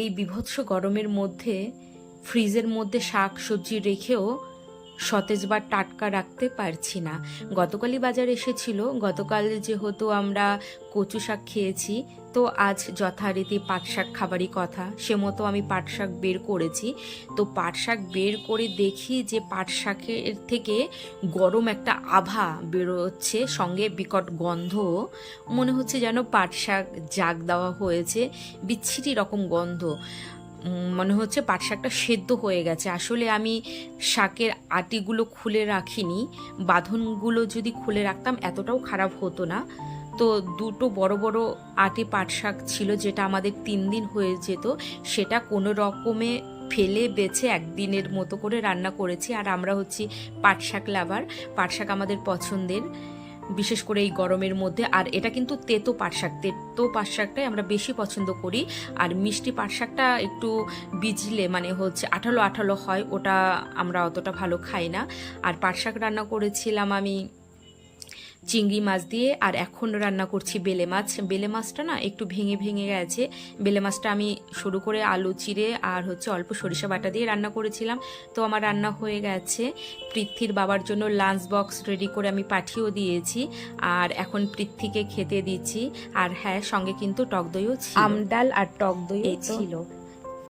এই বীভৎস গরমের মধ্যে ফ্রিজের মধ্যে শাক সবজি রেখেও সতেজ বা টাটকা রাখতে পারছি না। গতকালই বাজার এসেছিল, গতকাল যেহেতু আমরা কচু শাক খেয়েছি, তো আজ যথারীতি পাট শাক খাবারই কথা, সে মতো আমি পাট শাক বের করেছি। তো পাট শাক বের করে দেখি যে পাট শাকের থেকে গরম একটা আভা বেরোচ্ছে, সঙ্গে বিকট গন্ধ। মনে হচ্ছে যেন পাট শাক জাগ দেওয়া হয়েছে, বিচ্ছিরি রকম গন্ধ। মনে হচ্ছে পাট শাকটা সেদ্ধ হয়ে গেছে। আসলে আমি শাকের আটিগুলো খুলে রাখিনি, বাঁধনগুলো যদি খুলে রাখতাম এতটাও খারাপ হতো না। তো দুটো বড় বড় আটি পাট শাক ছিল, যেটা আমাদের 3 দিন হয়ে যেত, সেটা কোনো রকমে ফেলে বেছে একদিনের মতো করে রান্না করেছি। আর আমরা হচ্ছি পাট শাক লাভার, পাট শাক আমাদের পছন্দের, বিশেষ করে এই গরমের মধ্যে। আর এটা কিন্তু তেতো পাট শাক, তেতো পাট শাকটাই আমরা বেশি পছন্দ করি। আর মিষ্টি পাট শাকটা একটু বিজলে মানে হচ্ছে আঠালো আঠালো হয়, ওটা আমরা অতটা ভালো খাই না। আর পাট শাক রান্না করেছিলাম আমি চিংড়ি মাছ দিয়ে, আর এখন রান্না করছি বেলে মাছ। বেলে মাছটা না একটু ভেঙে ভেঙে গেছে। বেলে মাছটা আমি সরু করে আলু চিড়ে আর হচ্ছে অল্প সরিষা বাটা দিয়ে রান্না করেছিলাম। তো আমার রান্না হয়ে গেছে। পৃথ্বীর বাবার জন্য লাঞ্চ বক্স রেডি করে আমি পাঠিয়েও দিয়েছি, আর এখন পৃথ্বীকে খেতে দিচ্ছি। আর হ্যাঁ, সঙ্গে কিন্তু টক দইও ছিল, আম ডাল আর টক দই এই তো ছিল।